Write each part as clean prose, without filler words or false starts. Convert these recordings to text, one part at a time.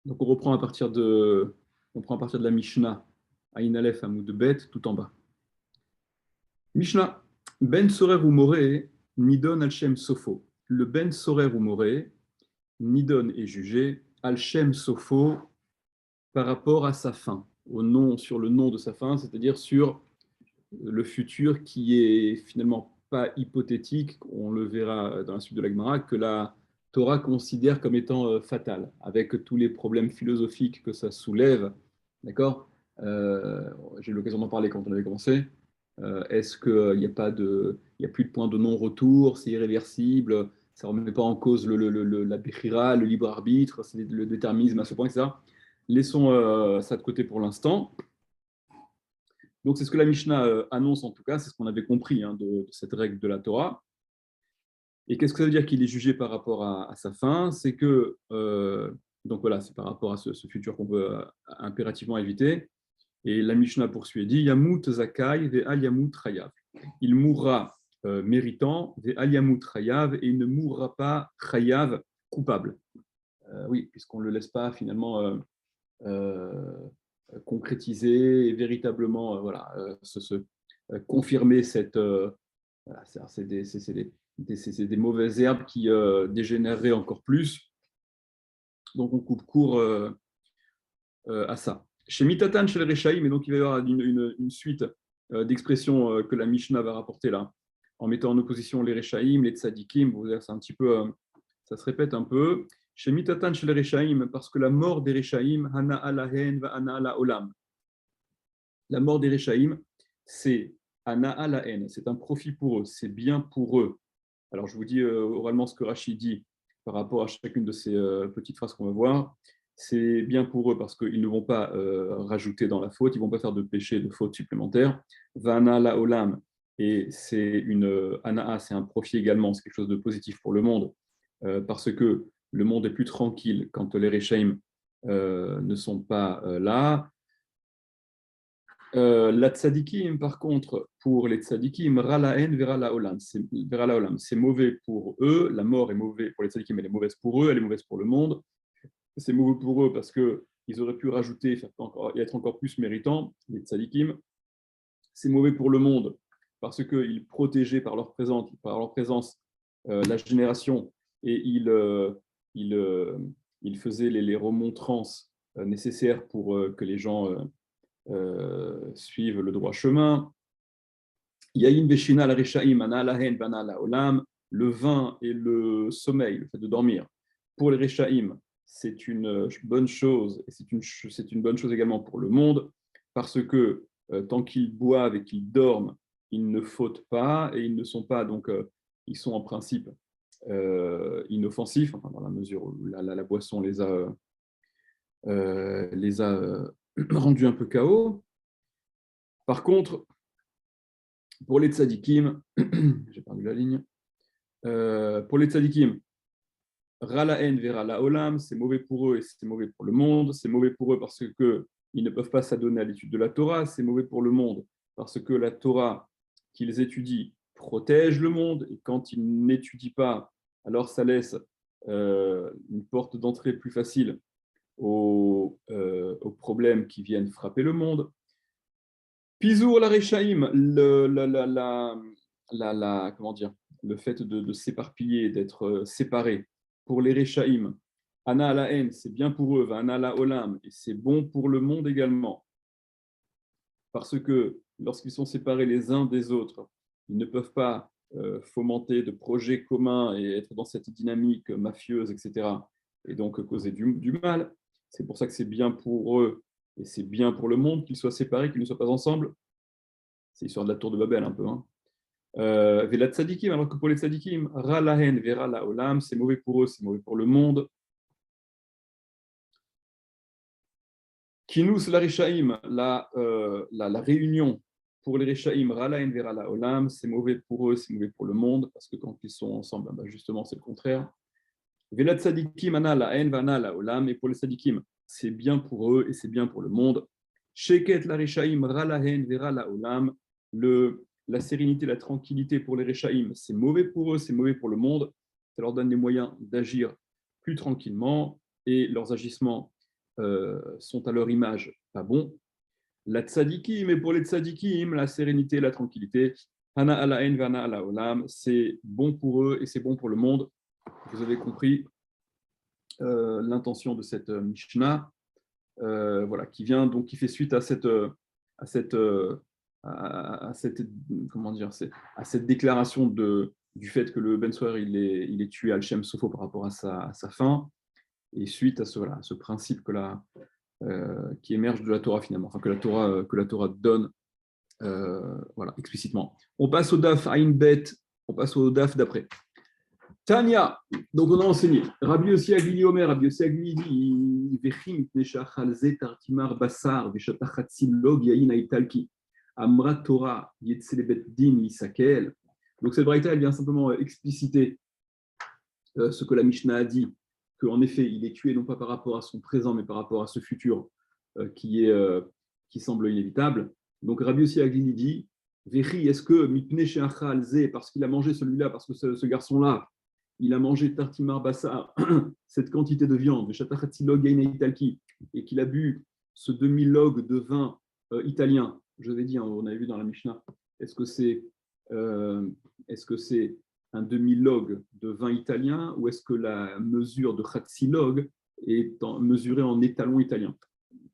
Donc on prend à partir de la Mishnah, Aïn Aleph Hamoud Bet, tout en bas. Mishnah, Ben Sorer ou Moré, Nidon al-Shem Sofo. Le Ben Sorer ou Moré, Nidon est jugé, al-Shem Sofo, par rapport à sa fin, sur le nom de sa fin, c'est-à-dire sur le futur qui est finalement pas hypothétique, on le verra dans la suite de la Gemara, que la Torah considère comme étant fatal, avec tous les problèmes philosophiques que ça soulève. D'accord. J'ai eu l'occasion d'en parler quand on avait commencé. Est-ce qu'il n'y a pas il y a plus de point de non-retour, c'est irréversible, ça ne remet pas en cause la Bechira, le libre arbitre, c'est le déterminisme à ce point, etc. Laissons ça de côté pour l'instant. Donc, c'est ce que la Mishnah annonce en tout cas, c'est ce qu'on avait compris de cette règle de la Torah. Et qu'est-ce que ça veut dire qu'il est jugé par rapport à sa fin? C'est que, donc voilà, c'est par rapport à ce futur qu'on veut impérativement éviter. Et la Mishnah poursuit et dit Yamut Zakai ve al Yamut Chayav. Il mourra méritant, ve al Yamut Chayav, et il ne mourra pas Chayav coupable. Oui, puisqu'on ne le laisse pas finalement euh, concrétiser et véritablement confirmer cette. Voilà, c'est des mauvaises herbes qui dégénéreraient encore plus. Donc on coupe court à ça. Chez Mitatan, chez le Rechaïm, et donc il va y avoir une suite d'expressions que la Mishnah va rapporter là, en mettant en opposition les Rechaïm, les Tzadikim. Vous voyez, c'est un petit peu, ça se répète un peu. Chez Mitatan, chez les Rechaïm, parce que la mort des Rechaïm, Hana alahen va Hana ala olam. La mort des Rechaïm, c'est Hana alahen, c'est un profit pour eux, c'est bien pour eux. Alors je vous dis oralement ce que Rachid dit par rapport à chacune de ces petites phrases qu'on va voir. C'est bien pour eux parce qu'ils ne vont pas rajouter dans la faute, ils ne vont pas faire de péché, de faute supplémentaire. Vana la olam, et c'est une anaa, c'est un profit également, c'est quelque chose de positif pour le monde, parce que le monde est plus tranquille quand les Rechaim ne sont pas là. La tzadikim, par contre, pour les tzadikim, ralaen vera la olam, c'est mauvais pour eux, la mort est mauvaise pour les tzadikim, elle est mauvaise pour eux, elle est mauvaise pour le monde. C'est mauvais pour eux parce qu'ils auraient pu rajouter et être encore plus méritants, les tzadikim. C'est mauvais pour le monde parce qu'ils protégeaient par leur présence la génération et ils, euh, ils faisaient les remontrances nécessaires pour que les gens suivent le droit chemin. Yain Veshina la Rishaim, Ana Lahen, Bana la Olam, le vin et le sommeil, le fait de dormir. Pour les Rishaim, c'est une bonne chose, et c'est une bonne chose également pour le monde, parce que tant qu'ils boivent et qu'ils dorment, ils ne fautent pas, et ils ne sont pas, donc, ils sont en principe inoffensifs, enfin, dans la mesure où la boisson les a rendus un peu KO. Par contre, pour les tzadikim, j'ai perdu la ligne. Pour les tzadikim, Ralaen vera la olam, c'est mauvais pour eux et c'est mauvais pour le monde. C'est mauvais pour eux parce qu'ils ne peuvent pas s'adonner à l'étude de la Torah. C'est mauvais pour le monde parce que la Torah qu'ils étudient protège le monde et quand ils n'étudient pas, alors ça laisse une porte d'entrée plus facile aux problèmes qui viennent frapper le monde. Pizour la Rechaim, comment dire, le fait de s'éparpiller, d'être séparé. Pour les Rechaim, Ana à la haine, c'est bien pour eux, Ana la olam, et c'est bon pour le monde également. Parce que lorsqu'ils sont séparés les uns des autres, ils ne peuvent pas fomenter de projets communs et être dans cette dynamique mafieuse, etc. Et donc causer du mal. C'est pour ça que c'est bien pour eux et c'est bien pour le monde qu'ils soient séparés, qu'ils ne soient pas ensemble. C'est l'histoire de la tour de Babel un peu. Vela tzadikim, alors que pour les tzadikim, ra lahen vera la olam, c'est mauvais pour eux, c'est mauvais pour le monde. Kinous la rishaim, la réunion pour les rishaim, ra lahen vera la olam, c'est mauvais pour eux, c'est mauvais pour le monde, parce que quand ils sont ensemble, bah justement, c'est le contraire. Vela tzadikim, ana la haine, vana la olam, et pour les tzadikim, c'est bien pour eux et c'est bien pour le monde. Sheket la rishaim, ra lahen vera la olam, la sérénité, la tranquillité pour les Réchaïm, c'est mauvais pour eux, c'est mauvais pour le monde. Ça leur donne les moyens d'agir plus tranquillement et leurs agissements sont à leur image pas bons. La tzadikim, et pour les tzadikim, la sérénité, la tranquillité, hana alaen vana ala olam, c'est bon pour eux et c'est bon pour le monde. Vous avez compris l'intention de cette Mishnah, voilà, qui vient donc qui fait suite à cette comment dire, à cette déclaration du fait que le Ben Soer il est tué al Shem Sofo par rapport à sa fin, et suite à ce principe qui émerge de la Torah finalement, enfin que la Torah donne voilà, explicitement. On passe au daf Ain Bet, on passe au daf d'après. Tania, donc on a enseigné. Rabbi Yossi Agili Omer, Rabbi Yossi Agili dit Vechim Neshachalze Tartimar Basar Veshatachatsilog Yain Aitalki Amra Torah Yetzelebet Din Isakel. Donc cette braïta, elle vient simplement expliciter ce que la Mishnah a dit, qu'en effet, il est tué non pas par rapport à son présent, mais par rapport à ce futur qui semble inévitable. Donc Rabbi Yossi Agili dit Vechi, est-ce que Mipne Sheachalze, parce qu'il a mangé celui-là, parce que ce garçon-là, il a mangé tartimar bassar, cette quantité de viande, et qu'il a bu ce demi-log de vin italien, je l'ai dit, on avait vu dans la Mishnah, est-ce que c'est un demi-log de vin italien ou est-ce que la mesure de khatsilog est mesurée en étalon italien?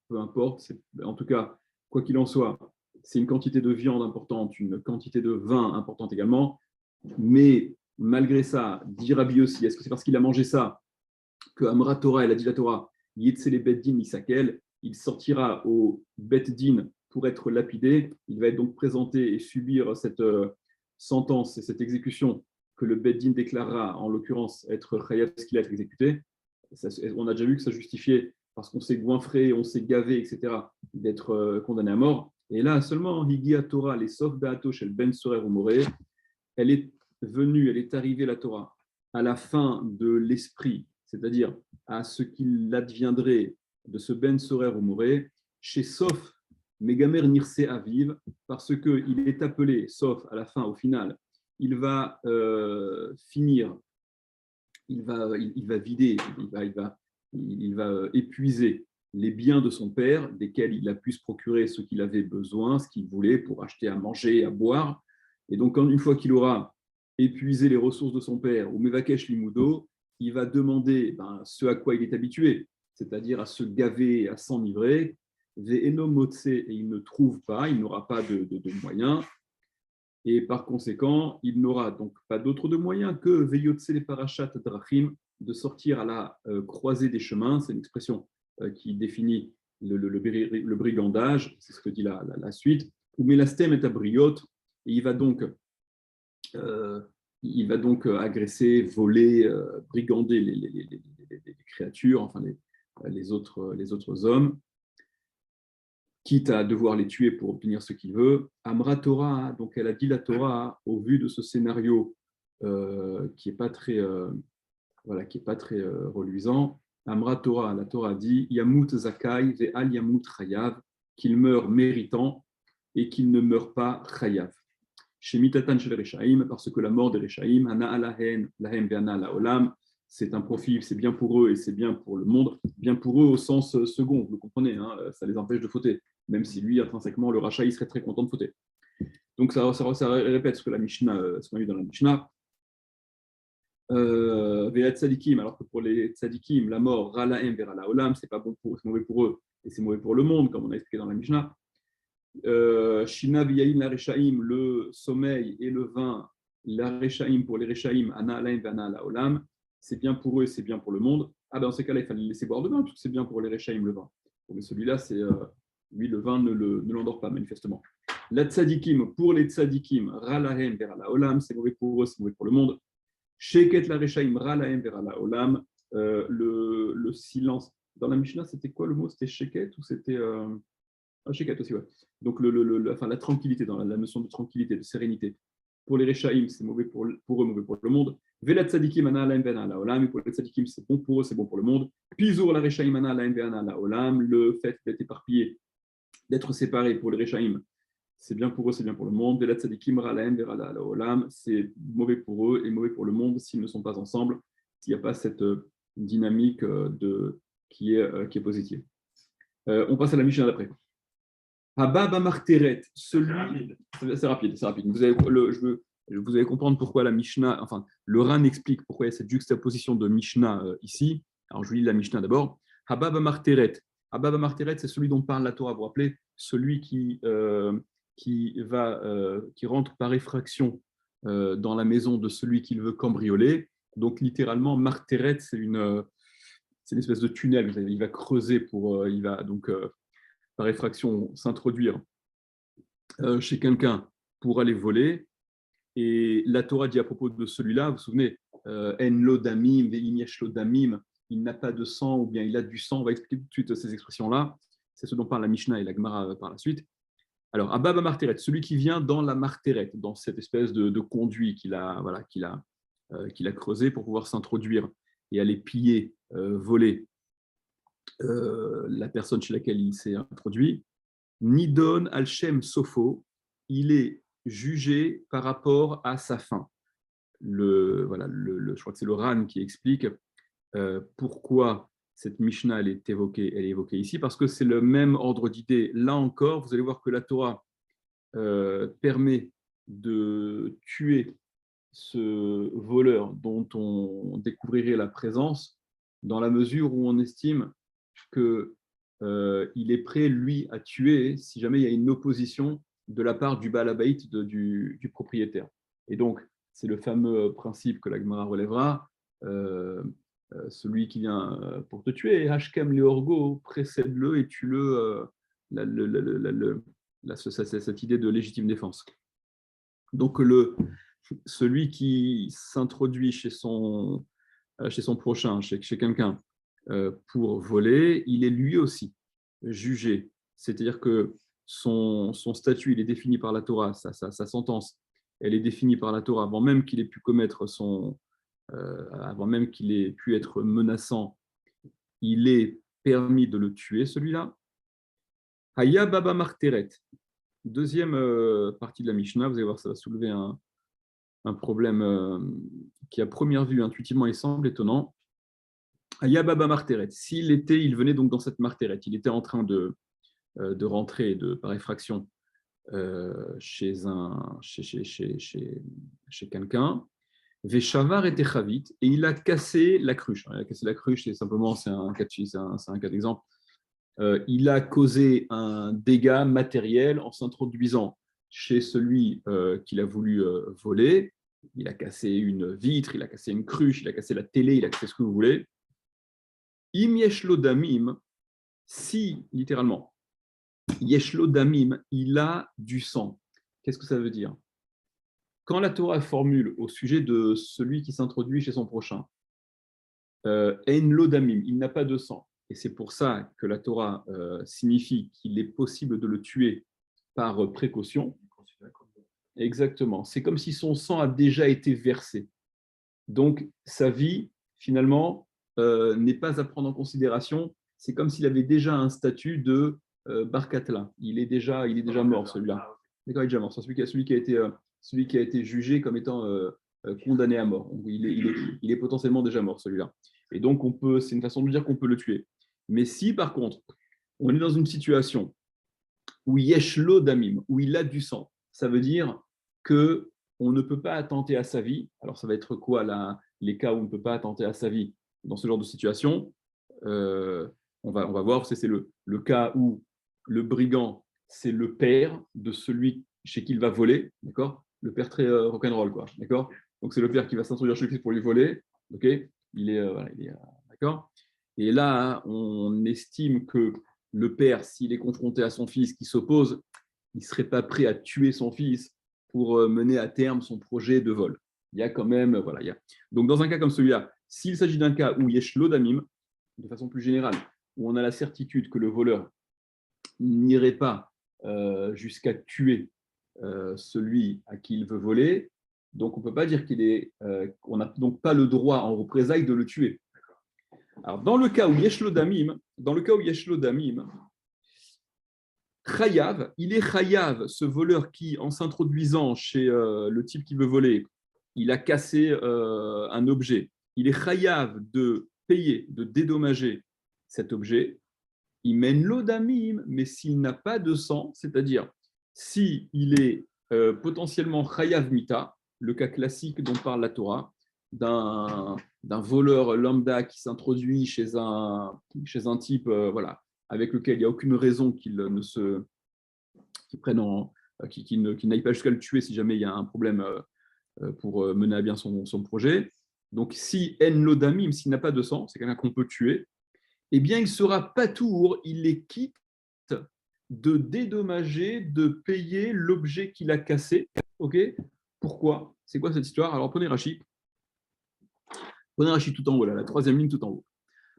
Peu importe, en tout cas, quoi qu'il en soit, c'est une quantité de viande importante, une quantité de vin importante également, mais malgré ça, dit Rabbi Yossi, est-ce que c'est parce qu'il a mangé ça que Amra Torah, elle a dit la Torah, Yetzele Beddin Misakel, il sortira au Beddin pour être lapidé, il va être donc présenté et subir cette sentence et cette exécution que le Beddin déclarera, en l'occurrence, être Chayav, ce qu'il a été exécuté. On a déjà vu que ça justifiait, parce qu'on s'est goinfré, on s'est gavé, etc., d'être condamné à mort. Et là, seulement, Higia Torah, les Sof Daato Shel Ben Sorer ou Moré, elle est arrivée, la Torah, à la fin de l'esprit, c'est-à-dire à ce qu'il adviendrait de ce Ben Sorer ou Moré, chez Sof, Megamer Nirse Aviv, parce qu'il est appelé, sauf à la fin, au final, il va finir, il va vider, il va épuiser les biens de son père, desquels il a pu se procurer ce qu'il avait besoin, ce qu'il voulait pour acheter à manger, à boire. Et donc, une fois qu'il aura épuisé les ressources de son père, ou Mevakesh Limudo, il va demander ce à quoi il est habitué, c'est-à-dire à se gaver, à s'enivrer, Ve'eno Motse, et il ne trouve pas, il n'aura pas de moyens, et par conséquent, il n'aura donc pas d'autre de moyens que Ve'yotse le Parashat Drachim, de sortir à la croisée des chemins, c'est une expression qui définit le brigandage, c'est ce que dit la suite, ou Melastem et Abriot, et il va donc agresser, voler, brigander les créatures, enfin les autres hommes, quitte à devoir les tuer pour obtenir ce qu'il veut. Amra Torah, donc elle a dit la Torah, au vu de ce scénario qui n'est pas très, reluisant. Amra Torah, la Torah dit Yamut Zakai ve'al Yamut Chayav, qu'il meurt méritant et qu'il ne meurt pas Chayav. Chez Mitatan chez les Rechaim, parce que la mort des Rechaim, Hana alahen, lahem ve'ana laolam, c'est un profit, c'est bien pour eux et c'est bien pour le monde, bien pour eux au sens second, vous comprenez, hein, ça les empêche de fauter, même si lui, intrinsèquement, le rachat, il serait très content de fauter. Donc ça répète ce que la Mishnah, ce qu'on a vu dans la Mishnah. Ve'at tzadikim, alors que pour les tzadikim, la mort, ralahem ve'rala olam, c'est pas bon c'est mauvais pour eux et c'est mauvais pour le monde, comme on a expliqué dans la Mishnah. Shina v'yayin la Rechaim, le sommeil et le vin, la Rechaim pour les Rechaim, ana alaim ve'ana la olam, c'est bien pour eux et c'est bien pour le monde. Ah ben dans ces cas-là, il fallait le laisser boire de vin, parce que c'est bien pour les Rechaim le vin. Mais celui-là, lui, le vin ne l'endort pas, manifestement. La tzadikim, pour les tzadikim, ralahem ve'rala olam, c'est mauvais pour eux, c'est mauvais pour le monde. Sheket la Rechaim, ralahem ve'rala olam, le silence. Dans la Mishnah, c'était quoi le mot? C'était sheket ou c'était sheket aussi, ouais. Donc la tranquillité, dans la notion de tranquillité, de sérénité. Pour les Rechaim, c'est mauvais pour eux, mauvais pour le monde. Vela tzadikim ana alaim ve'ana olam, et pour les tzadikim, c'est bon pour eux, c'est bon pour le monde. Pizur la Rechaim ana alaim ve'ana olam, le fait d'être éparpillé, d'être séparé pour les Rechaim, c'est bien pour eux, c'est bien pour le monde. Vela tzadikim ralaim ve'ana olam, c'est mauvais pour eux et mauvais pour le monde s'ils ne sont pas ensemble, s'il n'y a pas cette dynamique de qui est positive. On passe à la Mishnah d'après. Haba Bamarteret, celui. C'est rapide, c'est rapide. Vous allez comprendre pourquoi la Mishnah, enfin, le Ran explique pourquoi il y a cette juxtaposition de Mishnah ici. Alors, je lis la Mishnah d'abord. Haba Bamarteret. Haba Bamarteret, c'est celui dont parle la Torah. Vous vous rappelez, celui qui rentre par effraction dans la maison de celui qu'il veut cambrioler. Donc, littéralement, Marteret, c'est une espèce de tunnel. Il va creuser il va donc par effraction s'introduire chez quelqu'un pour aller voler. Et la Torah dit à propos de celui-là, vous vous souvenez, En lo damim, ve'im yesh lo damim, il n'a pas de sang ou bien il a du sang. On va expliquer tout de suite ces expressions-là. C'est ce dont parle la Mishnah et la Gemara par la suite. Alors, Abba Marteret, celui qui vient dans la Marteret, dans cette espèce de conduit qu'il a creusé pour pouvoir s'introduire et aller piller, voler la personne chez laquelle il s'est introduit. Nidon al-Shem Sofo, il est jugé par rapport à sa fin. Je crois que c'est le Ran qui explique pourquoi cette Mishnah elle est évoquée ici, parce que c'est le même ordre d'idée. Là encore, vous allez voir que la Torah permet de tuer ce voleur dont on découvrirait la présence dans la mesure où on estime qu'il est prêt, lui, à tuer si jamais il y a une opposition de la part du Baal Habayit, du propriétaire. Et donc, c'est le fameux principe que la Gemara relèvera, celui qui vient pour te tuer, Hashkem Leorgo, précède-le et tue-le, cette idée de légitime défense. Donc, celui qui s'introduit chez son prochain, chez quelqu'un, pour voler, il est lui aussi jugé. C'est-à-dire que son statut, il est défini par la Torah, sa sentence, elle est définie par la Torah avant même qu'il ait pu commettre avant même qu'il ait pu être menaçant, il est permis de le tuer, celui-là. Haya Baba Marteret. Deuxième partie de la Mishnah, vous allez voir, ça va soulever un problème qui, à première vue, intuitivement, il semble étonnant. Ayababa Marteret. Il venait donc dans cette Marteret, il était en train de rentrer par effraction chez quelqu'un. Veshavar était chavit et il a cassé la cruche. Il a cassé la cruche, c'est un cas d'exemple. Il a causé un dégât matériel en s'introduisant chez celui qu'il a voulu voler. Il a cassé une vitre, il a cassé une cruche, il a cassé la télé, il a cassé ce que vous voulez. Im yeshlo damim, si, littéralement, yeshlo damim, il a du sang. Qu'est-ce que ça veut dire? Quand la Torah formule au sujet de celui qui s'introduit chez son prochain, en lo damim, il n'a pas de sang. Et c'est pour ça que la Torah signifie qu'il est possible de le tuer par précaution. Exactement. C'est comme si son sang a déjà été versé. Donc, sa vie, finalement, n'est pas à prendre en considération. C'est comme s'il avait déjà un statut de Barkatla. Il est déjà mort, celui-là. D'accord, il est déjà mort. C'est celui qui a été jugé comme étant condamné à mort. Donc, il est potentiellement déjà mort, celui-là. Et donc, c'est une façon de dire qu'on peut le tuer. Mais si, par contre, on est dans une situation où yeshlo damim, où il a du sang, ça veut dire qu'on ne peut pas attenter à sa vie. Alors, ça va être quoi les cas où on ne peut pas attenter à sa vie dans ce genre de situation? On va voir, c'est le cas où le brigand, c'est le père de celui chez qui il va voler, d'accord? Le père très rock'n'roll, quoi, d'accord? Donc, c'est le père qui va s'introduire chez le fils pour lui voler, ok? D'accord? Et là, on estime que le père, s'il est confronté à son fils qui s'oppose, il ne serait pas prêt à tuer son fils pour mener à terme son projet de vol. Il y a quand même, Donc, dans un cas comme celui-là, s'il s'agit d'un cas où yesh lo damim, de façon plus générale, où on a la certitude que le voleur n'irait pas jusqu'à tuer celui à qui il veut voler, donc on ne peut pas dire qu'on n'a donc pas le droit en représailles de le tuer. Alors, dans le cas où yesh lo damim, Chayav, il est Chayav, ce voleur qui, en s'introduisant chez le type qui veut voler, il a cassé un objet. Il est Chayav de payer, de dédommager cet objet, il mène l'odamim, mais s'il n'a pas de sang, c'est-à-dire s'il est potentiellement chayav mita, le cas classique dont parle la Torah, d'un voleur lambda qui s'introduit chez un type voilà, avec lequel il n'y a aucune raison qu'il n'aille pas jusqu'à le tuer si jamais il y a un problème pour mener à bien son projet. Donc si en lodamim, s'il n'a pas de sang, c'est quelqu'un qu'on peut tuer, eh bien il sera patour, il est quitte de dédommager, de payer l'objet qu'il a cassé. Ok. Pourquoi? C'est quoi cette histoire? Alors prenez Rachid tout en haut, là, la troisième ligne tout en haut.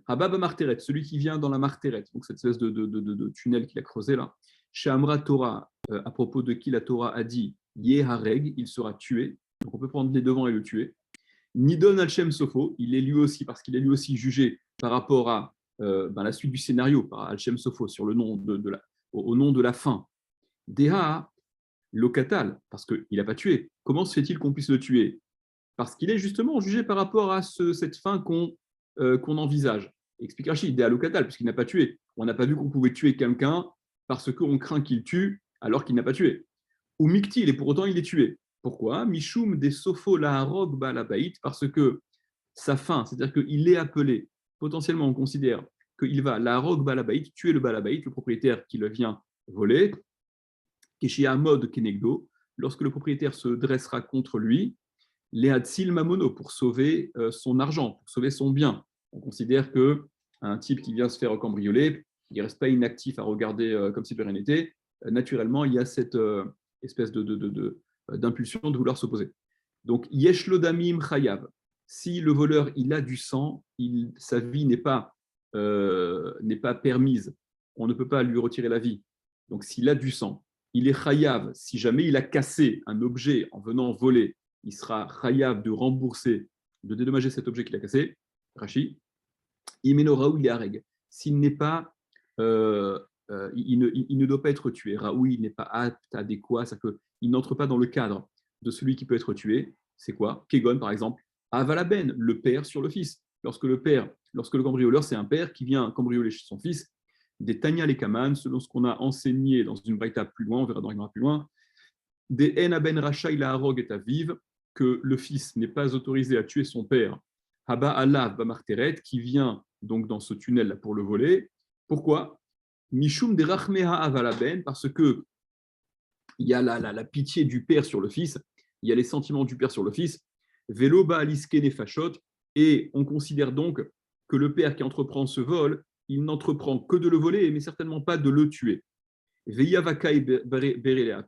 Habab Marteret, celui qui vient dans la Marteret, donc cette espèce de tunnel qu'il a creusé là. Chez Amra Torah, à propos de qui la Torah a dit Yehareg, il sera tué. Donc on peut prendre les devants et le tuer. Nidon Alchem Sofo, il est lui aussi, parce qu'il est lui aussi jugé par rapport à la suite du scénario, par Alchem Sofo, sur le nom au nom de la fin. Deha Lokatal, parce qu'il n'a pas tué. Comment se fait-il qu'on puisse le tuer? Parce qu'il est justement jugé par rapport à cette fin qu'on envisage. Explique Rachid, Deha Lokatal, puisqu'il n'a pas tué. On n'a pas vu qu'on pouvait tuer quelqu'un parce qu'on craint qu'il tue alors qu'il n'a pas tué. Ou Miktil, et pour autant il est tué. Pourquoi? Mishum des Sofo Laharog Balabaït, parce que sa fin, c'est-à-dire qu'il est appelé, potentiellement on considère qu'il va Laharog Balabaït, tuer le Balabaït, le propriétaire qui le vient voler, Keshia Mod Kenegdo, lorsque le propriétaire se dressera contre lui, Lehatsil Mamono, pour sauver son argent, pour sauver son bien. On considère qu'un type qui vient se faire cambrioler, il ne reste pas inactif à regarder comme si de rien n'était. Naturellement, il y a cette espèce d'impulsion de vouloir s'opposer. Donc, Yesh Lodamim Chayav. Si le voleur il a du sang, sa vie n'est pas permise. On ne peut pas lui retirer la vie. Donc, s'il a du sang, il est chayav. Si jamais il a cassé un objet en venant voler, il sera chayav de rembourser, de dédommager cet objet qu'il a cassé. Rashi. Imeno Raoul il est areg. S'il n'est pas, il ne doit pas être tué. Raoul il n'est pas apte, adéquat, c'est-à-dire qu'il n'entre pas dans le cadre de celui qui peut être tué. C'est quoi? Kegon par exemple. Avalaben, le père sur le fils. Lorsque le cambrioleur, c'est un père qui vient cambrioler chez son fils, des Tanya les Kaman, selon ce qu'on a enseigné dans une braïta plus loin, on verra dans plus loin, des En Aben Racha il Harog et Aviv, que le fils n'est pas autorisé à tuer son père, Haba Alav Bamarteret, qui vient donc dans ce tunnel là pour le voler. Pourquoi? Mishum de Rachmeha Avalaben, parce que il y a la pitié du père sur le fils, il y a les sentiments du père sur le fils, Velo Baaliske Nefashot, et on considère donc que le père qui entreprend ce vol, il n'entreprend que de le voler, mais certainement pas de le tuer. Veyavakai Bere,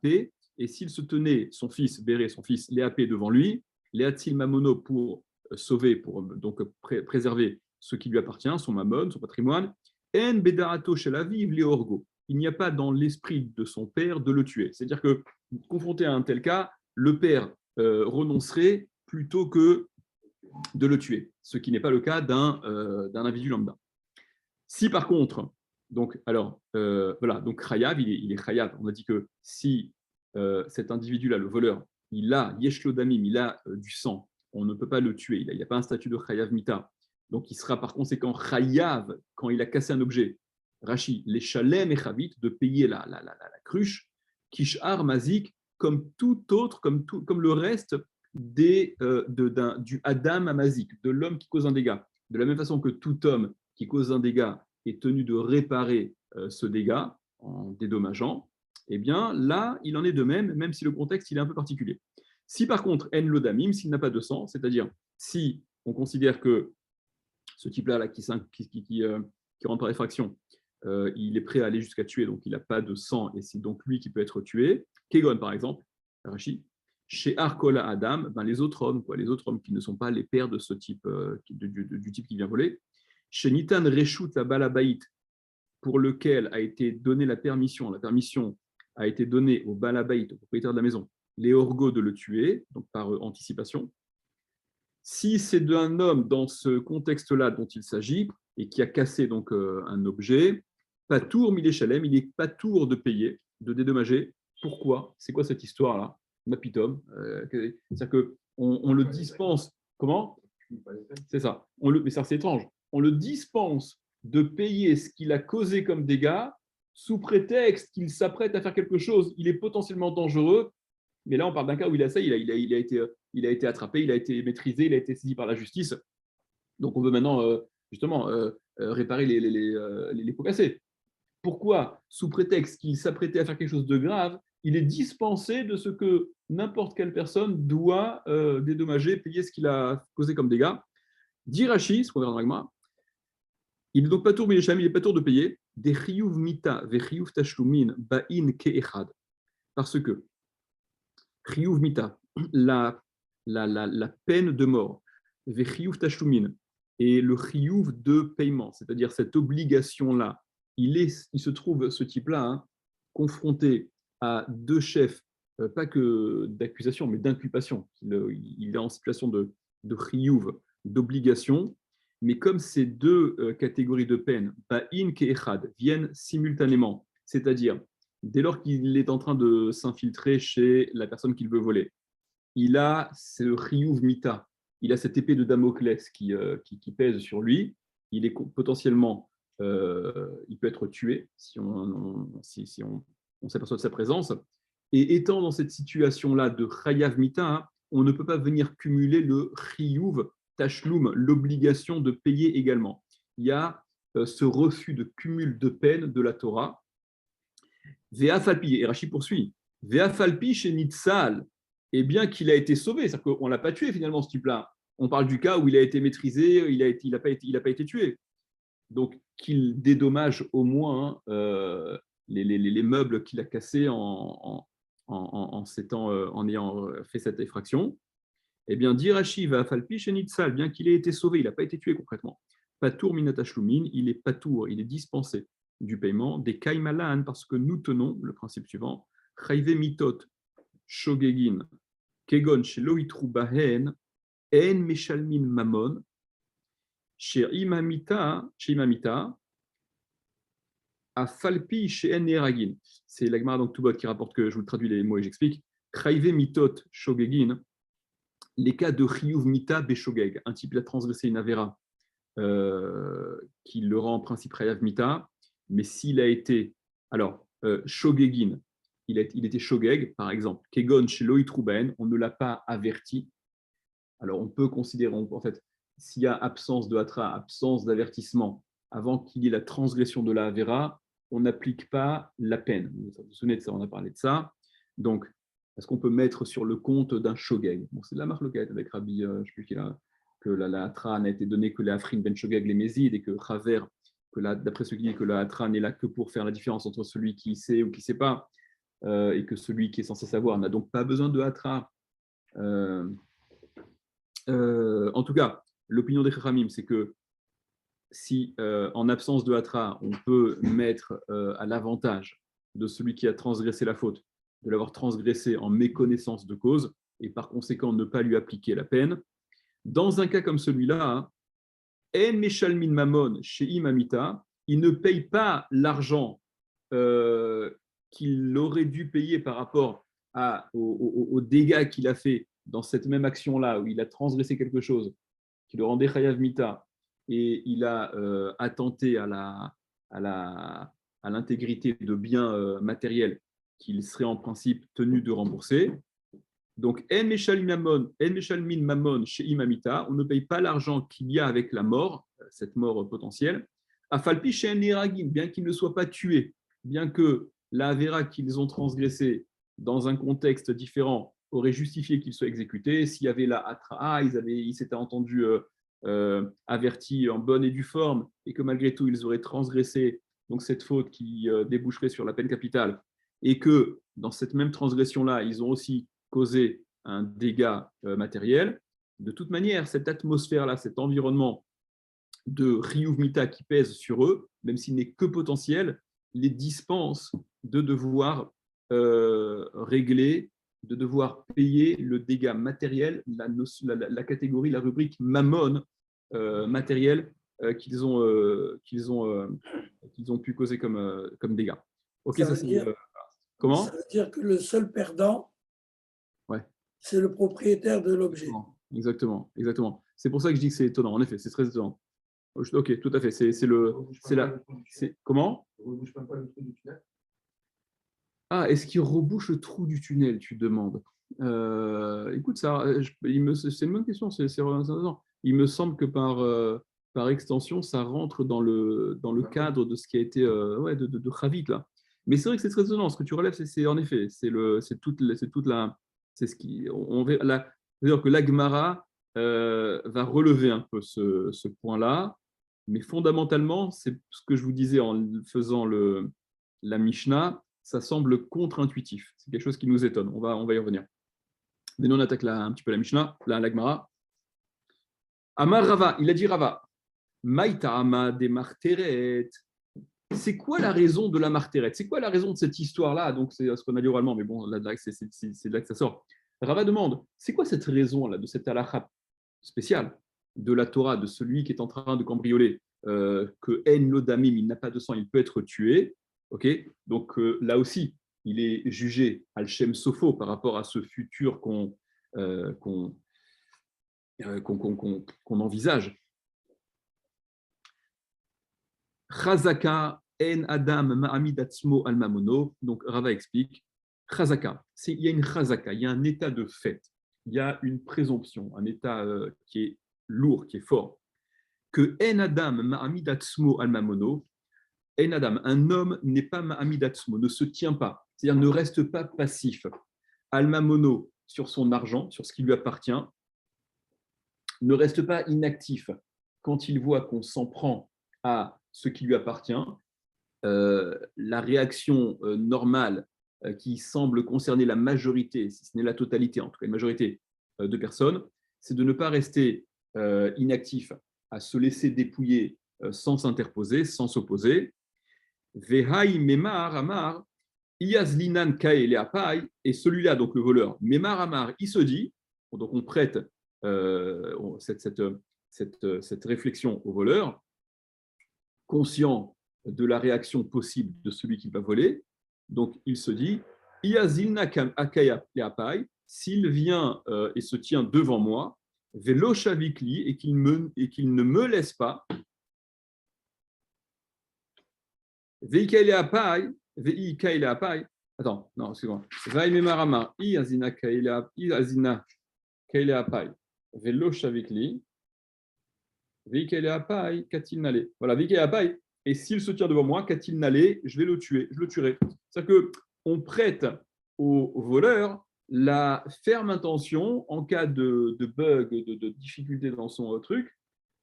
et s'il se tenait son fils, Béré, son fils, Léapé devant lui, Léatil Mamono pour sauver, pour donc préserver ce qui lui appartient, son mamon, son patrimoine, En Bedarato Shelaviv Leorgo. Il n'y a pas dans l'esprit de son père de le tuer. C'est-à-dire que, confronté à un tel cas, le père renoncerait plutôt que de le tuer, ce qui n'est pas le cas d'un individu lambda. Si par contre, donc, voilà, donc Chayav, il est Chayav. On a dit que si cet individu-là, le voleur, il a Yeshlodamim, il a du sang, on ne peut pas le tuer, il n'y a pas un statut de Chayav Mita. Donc il sera par conséquent Chayav quand il a cassé un objet. Rashi, les Shalem et Chavit, de payer la cruche, Kishar Mazik, comme tout autre, comme le reste du Adam Amazik, de l'homme qui cause un dégât. De la même façon que tout homme qui cause un dégât est tenu de réparer ce dégât en dédommageant, eh bien là, il en est de même, même si le contexte il est un peu particulier. Si par contre, en lodamim, s'il n'a pas de sang, c'est-à-dire si on considère que ce type-là là, qui rentre par effraction, il est prêt à aller jusqu'à tuer, donc il n'a pas de sang, et c'est donc lui qui peut être tué. Kegon, par exemple, Rachid, chez Arkola Adam, les autres hommes qui ne sont pas les pères de ce type, du type qui vient voler, chez Nitan Reshut la Balabaït, pour lequel a été donnée la permission a été donnée au Balabaït, au propriétaire de la maison, les orgos de le tuer, donc par anticipation. Si c'est d'un homme dans ce contexte-là dont il s'agit, et qui a cassé donc un objet, Patour Miléchalem, il est patour de payer, de dédommager. Pourquoi? C'est quoi cette histoire-là? Mapitom. C'est-à-dire qu'on le dispense. Comment? C'est ça. Mais ça, c'est étrange. On le dispense de payer ce qu'il a causé comme dégâts sous prétexte qu'il s'apprête à faire quelque chose, il est potentiellement dangereux. Mais là, on parle d'un cas où il a été attrapé, il a été maîtrisé, il a été saisi par la justice. Donc, on veut maintenant justement réparer les pots cassés. Pourquoi, sous prétexte qu'il s'apprêtait à faire quelque chose de grave, il est dispensé de ce que n'importe quelle personne doit dédommager, payer ce qu'il a causé comme dégâts. Dit Rashi, ce qu'on verra dans l'agma, il n'est donc pas tour il n'est pas tour de payer des chiyuv mita ve chiyuv tashlumin ba'in ke'echad. Parce que chiyuv mita, la peine de mort, ve chiyuv tashlumin, et le chiyuv de paiement, c'est-à-dire cette obligation-là, il se trouve, ce type-là, hein, confronté à deux chefs, pas que d'accusation, mais d'inculpation. Il est en situation de chiyuv, d'obligation, mais comme ces deux catégories de peine, ba'in ke'echad, viennent simultanément, c'est-à-dire dès lors qu'il est en train de s'infiltrer chez la personne qu'il veut voler, il a ce chiyuv mita, il a cette épée de Damoclès qui pèse sur lui, il est potentiellement, il peut être tué si on s'aperçoit de sa présence, et étant dans cette situation-là de chayav mita, hein, on ne peut pas venir cumuler le chiyuv tashlum, l'obligation de payer également. Il y a ce refus de cumul de peine de la Torah. Ve'afalpi, et Rashi poursuit, Ve'afalpi chez Nitzal, et bien qu'il a été sauvé, c'est-à-dire qu'on ne l'a pas tué finalement ce type-là. On parle du cas où il a été maîtrisé, il n'a pas été tué. Donc qu'il dédommage au moins les meubles qu'il a cassés en ayant fait cette effraction. Eh bien, dit Rashi, Ve'afalpi chez Nitzal, bien qu'il ait été sauvé, il n'a pas été tué concrètement. Patour minatashlumin, il est patour, il est dispensé du paiement des kaimalan, parce que nous tenons le principe suivant, chayve mitot shogegin kegon shelo itru bahen en meshalmin mamon chez imamita a falpi chez en eragin. C'est l'agmara donc Toubot qui rapporte, que je vous traduis les mots et j'explique. Chayve mitot shogegin, les cas de chiyuv mita beshogeg, un type il a transgressé une avera qui le rend en principe chayav mita, mais s'il a été, alors, shogegin, il était shogeg, par exemple, kegon chez Loït Rouben, on ne l'a pas averti. Alors, on peut considérer, en fait, s'il y a absence de hatra, absence d'avertissement, avant qu'il y ait la transgression de la avera, on n'applique pas la peine. Vous vous souvenez de ça, on a parlé de ça. Donc, est-ce qu'on peut mettre sur le compte d'un shogeg? Bon, c'est de la marloquette avec Rabbi, je ne sais plus qui là, que la hatra n'a été donnée que les afrin ben shogeg les mésides, et que Chaver, d'après ce qui dit que la hatra n'est là que pour faire la différence entre celui qui sait ou qui ne sait pas, et que celui qui est censé savoir n'a donc pas besoin de hatra. En tout cas, l'opinion des Chachamim, c'est que si en absence de hatra, on peut mettre à l'avantage de celui qui a transgressé la faute, de l'avoir transgressé en méconnaissance de cause, et par conséquent ne pas lui appliquer la peine, dans un cas comme celui-là, En Meshalmin Mamon chez Imamita, il ne paye pas l'argent qu'il aurait dû payer par rapport aux dégâts qu'il a fait dans cette même action-là, où il a transgressé quelque chose qui le rendait Chayav Mita, et il a attenté à l'intégrité de biens matériels qu'il serait en principe tenu de rembourser. Donc, En Meshalmin Mamon chez Imamita, on ne paye pas l'argent qu'il y a avec la mort, cette mort potentielle. Afalpi chez Neragim, bien qu'il ne soit pas tué, bien que la Avera qu'ils ont transgressée dans un contexte différent aurait justifié qu'il soit exécuté. S'il y avait la Atra, ils s'étaient entendus avertis en bonne et due forme, et que malgré tout, ils auraient transgressé donc cette faute qui déboucherait sur la peine capitale, et que dans cette même transgression-là, ils ont aussi causé un dégât matériel. De toute manière, cette atmosphère-là, cet environnement de Riyuv Mita qui pèse sur eux, même s'il n'est que potentiel, les dispense de devoir régler, de devoir payer le dégât matériel, la catégorie, la rubrique mammon matériel qu'ils ont pu causer comme dégâts. Ok, Ça ça veut c'est dire, comment? ça veut dire que le seul perdant, Ouais. c'est le propriétaire de l'objet. Exactement, exactement. C'est pour ça que je dis que c'est étonnant. En effet, c'est très étonnant. Ok, tout à fait. C'est la. Comment? Ah, est-ce qu'il rebouche le trou du tunnel, tu demandes? Écoute, c'est une bonne question. Intéressant. Il me semble que par extension, ça rentre dans le cadre de ce qui a été ouais, de Khavik, là. Mais c'est vrai que c'est très étonnant. Ce que tu relèves, en effet, c'est ce qui, c'est-à-dire que l'Agmara va relever un peu ce point-là, mais fondamentalement, c'est ce que je vous disais en faisant la Mishnah, ça semble contre-intuitif. C'est quelque chose qui nous étonne. On va y revenir. Mais nous, on attaque un petit peu la Mishnah, la Gemara. Amar Rava, il a dit Rava, Maïta'ama des marteret. C'est quoi la raison de la marteret? C'est quoi la raison de cette histoire-là? Donc, c'est ce qu'on a dit oralement, mais bon, là, c'est de là que ça sort. Rava demande, c'est quoi cette raison-là, de cette halakha spéciale de la Torah, de celui qui est en train de cambrioler, que En Lodamim, il n'a pas de sang, il peut être tué. Ok, donc là aussi, il est jugé Al-Shem Sofo par rapport à ce futur qu'on envisage. Chazaka en Adam ma'amid atzmo al mamono. Donc Rava explique, Chazaka, il y a une chazaka, il y a un état de fait, il y a une présomption, un état qui est lourd, qui est fort, que en Adam ma'amid atzmo al mamono. En Adam, un homme n'est pas ma'amid atzmo, ne se tient pas, c'est-à-dire ne reste pas passif. Al mamono, sur son argent, sur ce qui lui appartient, ne reste pas inactif quand il voit qu'on s'en prend à ce qui lui appartient. La réaction normale qui semble concerner la majorité, si ce n'est la totalité, en tout cas une majorité de personnes, c'est de ne pas rester inactif, à se laisser dépouiller sans s'interposer, sans s'opposer. Vehai memar amar iazlinan kaeleapai, et celui-là, donc le voleur, memar amar, il se dit, donc on prête cette réflexion au voleur, conscient de la réaction possible de celui qui va voler. Donc, il se dit, s'il vient et se tient devant moi, velo shavikli, et qu'il ne me laisse pas, attends, non, excuse-moi. Vaimemarama, iazina kaileapai, velo shavikli, voilà, et s'il se tient devant moi, qu'a-t-il n'allé, je vais le tuer, je le tuerai. C'est-à-dire qu'on prête au voleur la ferme intention, en cas de bug, de difficulté dans son truc,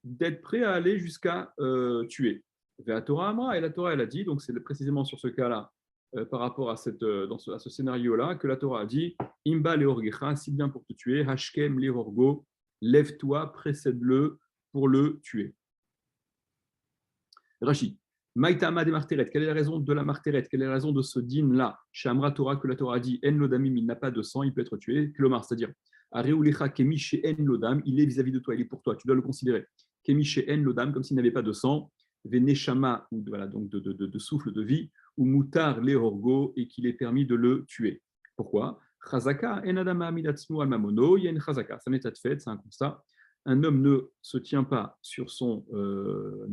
d'être prêt à aller jusqu'à tuer. La Torah Amra, et la Torah, elle a dit, donc c'est précisément sur ce cas-là, par rapport à ce scénario-là, que la Torah a dit Imba leorgecha, si bien pour te tuer, Hashkem leorgo, lève-toi, précède-le pour le tuer. Rachid, Maïtama des marteret, quelle est la raison de la marteret? Quelle est la raison de ce din-là? Chez Amra Torah, que la Torah a dit En lodamim, il n'a pas de sang, il peut être tué. Klomar, c'est-à-dire Areulecha kemi chez En lodam, il est vis-à-vis de toi, il est pour toi, tu dois le considérer. Kemi chez En lodam, comme s'il n'avait pas de sang. Veneshama, ou voilà, donc de souffle de vie, ou mutar lehorgo, et qu'il est permis de le tuer. Pourquoi? Chazaka en adama amidatsmu al mamono, il y a une chazaka, ça m'est fait, c'est un constat. Un homme ne se tient pas sur son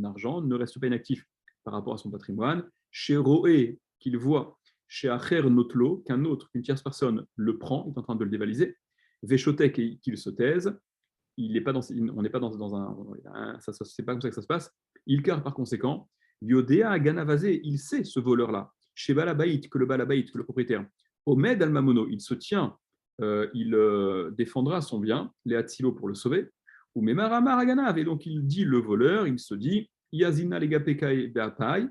argent, ne reste pas inactif par rapport à son patrimoine. Chez Roé, qu'il voit, chez Acher Notlo, qu'un autre, qu'une tierce personne le prend, est en train de le dévaliser. Veshotek, qu'il se taise. On n'est pas dans un. C'est pas comme ça que ça se passe. Ilkar, par conséquent, Yodea Ganavazé, il sait ce voleur-là. Chez Balabaït, que le propriétaire. Omed al-Mamono, il se tient, il défendra son bien, les Hatsilo pour le sauver. Ou Memara et donc il dit le voleur, il se dit Yazina legapekae beapai,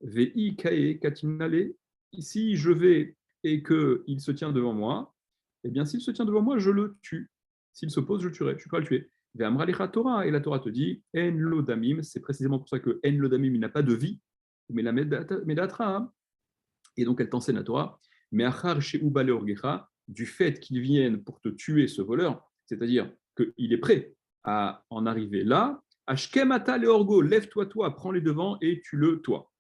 vei kae katinale. Ici je vais et qu'il se tient devant moi, eh bien s'il se tient devant moi, je le tue. S'il s'oppose, je le tuerai, je suis prêt à le tuer. Ve'amralecha Torah, et la Torah te dit En lodamim, c'est précisément pour ça que En lodamim, il n'a pas de vie, mais la medatra, et donc elle t'enseigne la Torah, mais achar chez Ubale Orgecha, du fait qu'il vienne pour te tuer ce voleur, c'est-à-dire qu'il est prêt à en arriver là, Ashkemata le orgo, lève-toi, toi, prends les devants et tue-le, toi.